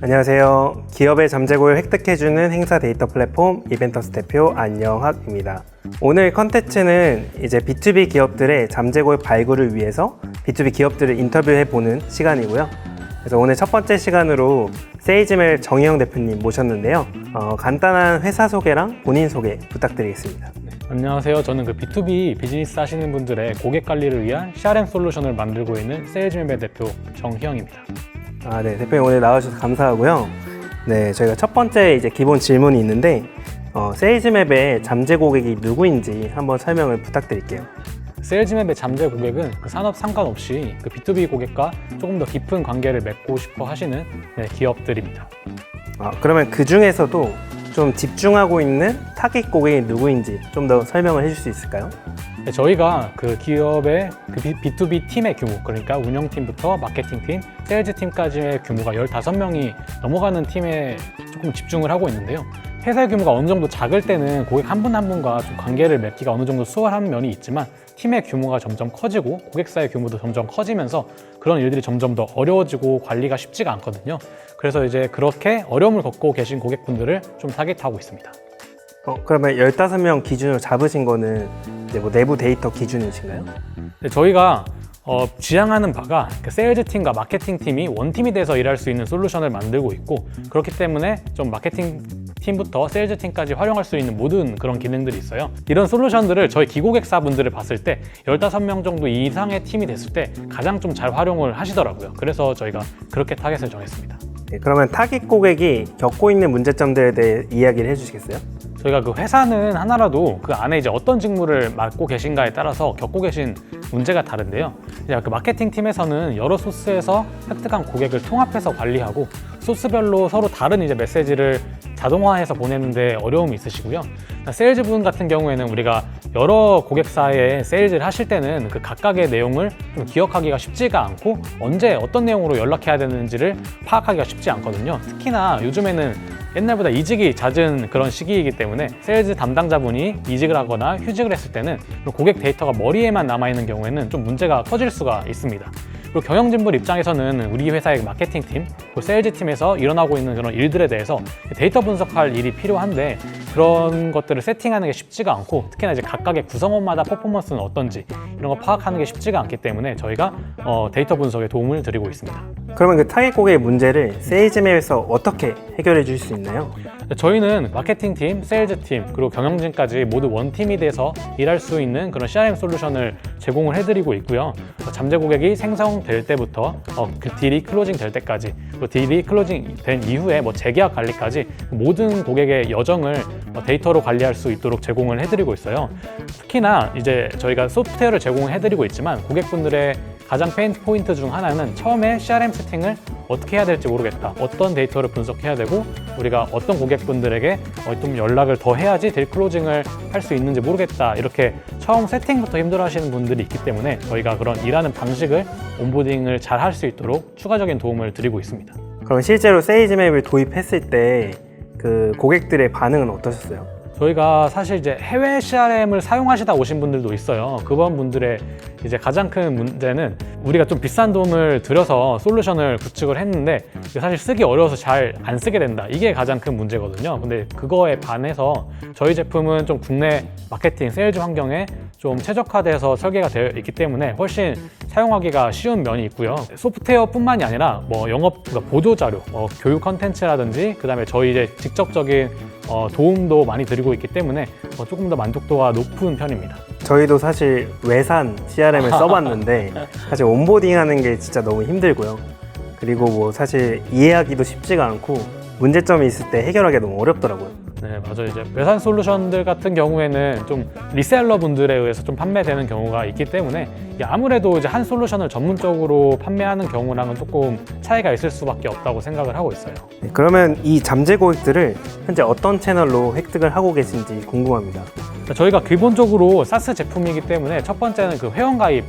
안녕하세요. 기업의 잠재고를 획득해주는 행사 데이터 플랫폼 이벤터스 대표 안영학입니다. 오늘 컨텐츠는 이제 B2B 기업들의 잠재고의 발굴을 위해서 B2B 기업들을 인터뷰해보는 시간이고요. 그래서 오늘 첫 번째 시간으로 세이즈맵 정희영 대표님 모셨는데요. 간단한 회사 소개랑 본인 소개 부탁드리겠습니다. 안녕하세요. 저는 B2B 비즈니스 하시는 분들의 고객 관리를 위한 CRM 솔루션을 만들고 있는 세이즈맵의 대표 정희영입니다. 네, 대표님 오늘 나와주셔서 감사하고요. 네, 저희가 첫 번째 이제 기본 질문이 있는데 세이즈맵의 잠재 고객이 누구인지 한번 설명을 부탁드릴게요. 세일즈맵의 잠재 고객은 산업 상관없이 B2B 고객과 조금 더 깊은 관계를 맺고 싶어 하시는 기업들입니다. 그러면 그 중에서도 좀 집중하고 있는 타깃 고객이 누구인지 좀 더 설명을 해줄 수 있을까요? 저희가 기업의 B2B 팀의 규모, 그러니까 운영팀부터 마케팅팀, 세일즈팀까지의 규모가 15명이 넘어가는 팀에 조금 집중을 하고 있는데요. 회사의 규모가 어느 정도 작을 때는 고객 한 분 한 분과 좀 관계를 맺기가 어느 정도 수월한 면이 있지만 팀의 규모가 점점 커지고 고객사의 규모도 점점 커지면서 그런 일들이 점점 더 어려워지고 관리가 쉽지가 않거든요. 그래서 이제 그렇게 어려움을 겪고 계신 고객분들을 좀 타깃하고 있습니다. 그러면 15명 기준으로 잡으신 거는 이제 내부 데이터 기준이신가요? 저희가 지향하는 바가 세일즈팀과 마케팅팀이 원팀이 돼서 일할 수 있는 솔루션을 만들고 있고, 그렇기 때문에 좀 마케팅팀부터 세일즈팀까지 활용할 수 있는 모든 그런 기능들이 있어요. 이런 솔루션들을 저희 기고객사분들을 봤을 때 15명 정도 이상의 팀이 됐을 때 가장 좀 잘 활용을 하시더라고요. 그래서 저희가 그렇게 타겟을 정했습니다. 네, 그러면 타깃 고객이 겪고 있는 문제점들에 대해 이야기를 해주시겠어요? 저희가 회사는 하나라도 그 안에 이제 어떤 직무를 맡고 계신가에 따라서 겪고 계신 문제가 다른데요. 마케팅 팀에서는 여러 소스에서 획득한 고객을 통합해서 관리하고 소스별로 서로 다른 이제 메시지를 자동화해서 보내는데 어려움이 있으시고요. 세일즈 분 같은 경우에는 우리가 여러 고객사에 세일즈를 하실 때는 그 각각의 내용을 좀 기억하기가 쉽지가 않고 언제 어떤 내용으로 연락해야 되는지를 파악하기가 쉽지 않거든요. 특히나 요즘에는 옛날보다 이직이 잦은 그런 시기이기 때문에 세일즈 담당자분이 이직을 하거나 휴직을 했을 때는 고객 데이터가 머리에만 남아있는 경우에는 좀 문제가 커질 수가 있습니다. 그리고 경영진분 입장에서는 우리 회사의 마케팅팀, 세일즈팀에서 일어나고 있는 그런 일들에 대해서 데이터 분석할 일이 필요한데 그런 것들을 세팅하는 게 쉽지가 않고, 특히나 이제 각각의 구성원마다 퍼포먼스는 어떤지 이런 거 파악하는 게 쉽지가 않기 때문에 저희가 데이터 분석에 도움을 드리고 있습니다. 그러면 그 타깃 고객의 문제를 세이즈맵에서 어떻게 해결해 주실 수 있나요? 저희는 마케팅팀, 세일즈팀, 그리고 경영진까지 모두 원팀이 돼서 일할 수 있는 그런 CRM 솔루션을 제공을 해드리고 있고요. 잠재 고객이 생성될 때부터 그 딜이 클로징 될 때까지, 그리고 딜이 클로징 된 이후에 재계약 관리까지 모든 고객의 여정을 데이터로 관리할 수 있도록 제공을 해드리고 있어요. 특히나 이제 저희가 소프트웨어를 제공해드리고 있지만 고객분들의 가장 페인 포인트 중 하나는 처음에 CRM 세팅을 어떻게 해야 될지 모르겠다, 어떤 데이터를 분석해야 되고 우리가 어떤 고객분들에게 좀 연락을 더 해야지 딜 클로징을 할 수 있는지 모르겠다, 이렇게 처음 세팅부터 힘들어 하시는 분들이 있기 때문에 저희가 그런 일하는 방식을 온보딩을 잘 할 수 있도록 추가적인 도움을 드리고 있습니다. 그럼 실제로 세이즈맵을 도입했을 때 그 고객들의 반응은 어떠셨어요? 저희가 사실 이제 해외 CRM을 사용하시다 오신 분들도 있어요. 그런 분들의 이제 가장 큰 문제는 우리가 좀 비싼 돈을 들여서 솔루션을 구축을 했는데 사실 쓰기 어려워서 잘 안 쓰게 된다, 이게 가장 큰 문제거든요. 근데 그거에 반해서 저희 제품은 좀 국내 마케팅, 세일즈 환경에 좀 최적화돼서 설계가 되어 있기 때문에 훨씬 사용하기가 쉬운 면이 있고요. 소프트웨어뿐만이 아니라 영업 보조 자료, 교육 컨텐츠라든지 그다음에 저희 이제 직접적인 도움도 많이 드리고 있기 때문에 조금 더 만족도가 높은 편입니다. 저희도 사실 외산 CRM을 써봤는데 사실 온보딩 하는 게 진짜 너무 힘들고요. 그리고 사실 이해하기도 쉽지가 않고 문제점이 있을 때 해결하기가 너무 어렵더라고요. 네, 맞아요. 이제 외산 솔루션들 같은 경우에는 좀 리셀러 분들에 의해서 좀 판매되는 경우가 있기 때문에 아무래도 이제 한 솔루션을 전문적으로 판매하는 경우랑은 조금 차이가 있을 수밖에 없다고 생각을 하고 있어요. 네, 그러면 이 잠재 고객들을 현재 어떤 채널로 획득을 하고 계신지 궁금합니다. 저희가 기본적으로 SaaS 제품이기 때문에 첫 번째는 그 회원가입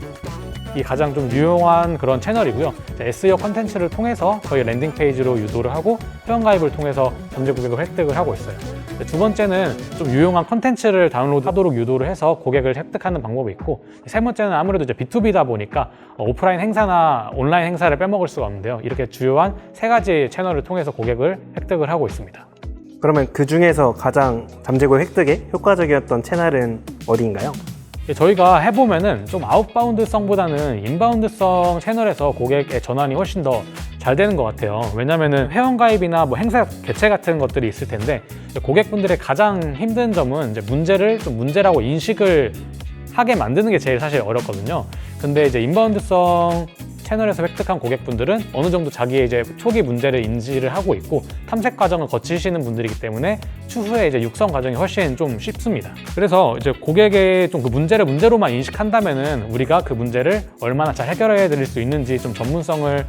이 가장 좀 유용한 그런 채널이고요. SEO 컨텐츠를 통해서 저희 랜딩 페이지로 유도를 하고 회원가입을 통해서 잠재 고객을 획득을 하고 있어요. 두 번째는 좀 유용한 컨텐츠를 다운로드하도록 유도를 해서 고객을 획득하는 방법이 있고, 세 번째는 아무래도 이제 B2B다 보니까 오프라인 행사나 온라인 행사를 빼먹을 수가 없는데요. 이렇게 주요한 세 가지 채널을 통해서 고객을 획득을 하고 있습니다. 그러면 그 중에서 가장 잠재고 획득에 효과적이었던 채널은 어디인가요? 저희가 해보면은 좀 아웃바운드성보다는 인바운드성 채널에서 고객의 전환이 훨씬 더 잘 되는 것 같아요. 왜냐면은 회원가입이나 뭐 행사 개최 같은 것들이 있을 텐데, 고객분들의 가장 힘든 점은 이제 문제를 좀 문제라고 인식을 하게 만드는 게 제일 사실 어렵거든요. 근데 이제 인바운드성 채널에서 획득한 고객분들은 어느 정도 자기의 이제 초기 문제를 인지를 하고 있고 탐색 과정을 거치시는 분들이기 때문에 추후에 이제 육성 과정이 훨씬 좀 쉽습니다. 그래서 이제 고객의 좀 그 문제를 문제로만 인식한다면은 우리가 그 문제를 얼마나 잘 해결해 드릴 수 있는지 좀 전문성을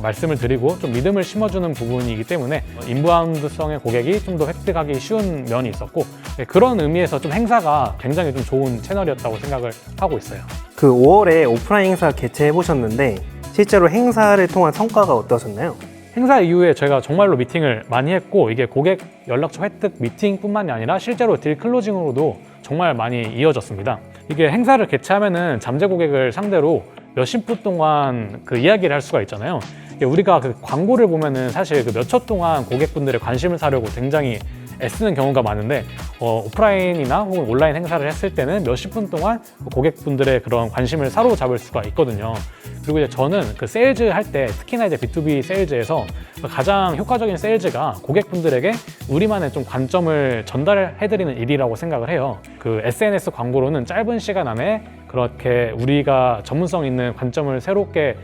말씀을 드리고 좀 믿음을 심어주는 부분이기 때문에 인바운드성의 고객이 좀 더 획득하기 쉬운 면이 있었고, 그런 의미에서 좀 행사가 굉장히 좀 좋은 채널이었다고 생각을 하고 있어요. 그 5월에 오프라인 행사 개최해 보셨는데 실제로 행사를 통한 성과가 어떠셨나요? 행사 이후에 저희가 정말로 미팅을 많이 했고, 이게 고객 연락처 획득 미팅뿐만이 아니라 실제로 딜 클로징으로도 정말 많이 이어졌습니다. 이게 행사를 개최하면은 잠재 고객을 상대로 몇십 분 동안 그 이야기를 할 수가 있잖아요. 우리가 그 광고를 보면은 사실 그 몇 초 동안 고객분들의 관심을 사려고 굉장히 애쓰는 경우가 많은데, 오프라인이나 혹은 온라인 행사를 했을 때는 몇십 분 동안 고객분들의 그런 관심을 사로잡을 수가 있거든요. 그리고 이제 저는 그 세일즈 할 때, 특히나 이제 B2B 세일즈에서 가장 효과적인 세일즈가 고객분들에게 우리만의 좀 관점을 전달해드리는 일이라고 생각을 해요. 그 SNS 광고로는 짧은 시간 안에 그렇게 우리가 전문성 있는 관점을 새롭게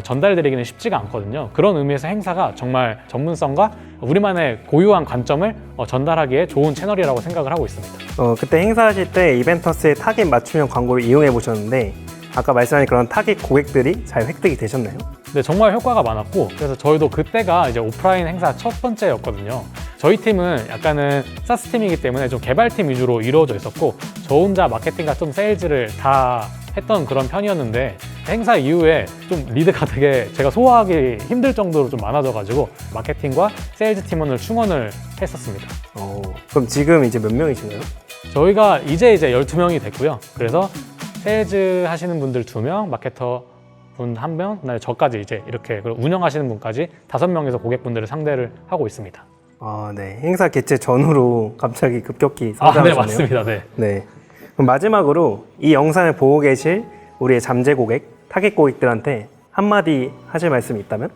전달드리기는 쉽지가 않거든요. 그런 의미에서 행사가 정말 전문성과 우리만의 고유한 관점을 전달하기에 좋은 채널이라고 생각을 하고 있습니다. 그때 행사하실 때 이벤터스의 타깃 맞춤형 광고를 이용해 보셨는데 아까 말씀하신 그런 타깃 고객들이 잘 획득이 되셨나요? 네, 정말 효과가 많았고, 그래서 저희도 그때가 이제 오프라인 행사 첫 번째였거든요. 저희 팀은 약간은 사스 팀이기 때문에 좀 개발팀 위주로 이루어져 있었고, 저 혼자 마케팅과 좀 세일즈를 다 했던 그런 편이었는데, 행사 이후에 좀 리드가 되게 제가 소화하기 힘들 정도로 좀 많아져가지고 마케팅과 세일즈 팀원을 충원을 했었습니다. 그럼 지금 이제 몇 명이신가요? 저희가 이제 12명이 됐고요. 그래서 세일즈 하시는 분들 2명, 마케터 분 1명, 그다음에 저까지 이제 이렇게 운영하시는 분까지 5명에서 고객분들을 상대를 하고 있습니다. 네. 행사 개최 전후로 갑자기 급격히 네, 성장하셨네요. 맞습니다. 네. 네. 그럼 마지막으로 이 영상을 보고 계실 우리의 잠재 고객, 타깃 고객들한테 한마디 하실 말씀이 있다면?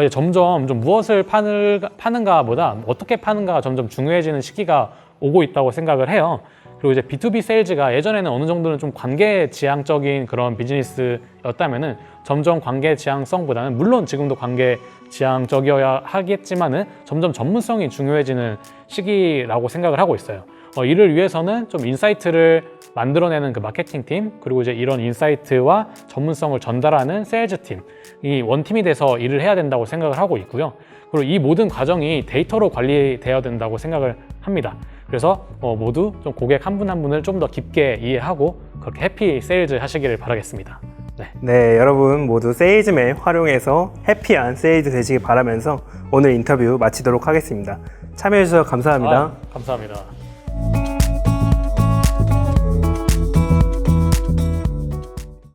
점점 좀 무엇을 파는가 보다 어떻게 파는가가 점점 중요해지는 시기가 오고 있다고 생각을 해요. 그리고 이제 B2B 세일즈가 예전에는 어느 정도는 좀 관계 지향적인 그런 비즈니스였다면은 점점 관계 지향성보다는, 물론 지금도 관계 지향적이어야 하겠지만은 점점 전문성이 중요해지는 시기라고 생각을 하고 있어요. 이를 위해서는 좀 인사이트를 만들어내는 그 마케팅 팀, 그리고 이제 이런 인사이트와 전문성을 전달하는 세일즈 팀, 이 원팀이 돼서 일을 해야 된다고 생각을 하고 있고요. 그리고 이 모든 과정이 데이터로 관리되어야 된다고 생각을 합니다. 그래서 모두 좀 고객 한 분 한 분을 좀 더 깊게 이해하고 그렇게 해피 세일즈 하시기를 바라겠습니다. 네, 여러분 모두 세일즈맨 활용해서 해피한 세일즈 되시길 바라면서 오늘 인터뷰 마치도록 하겠습니다. 참여해주셔서 감사합니다. 감사합니다.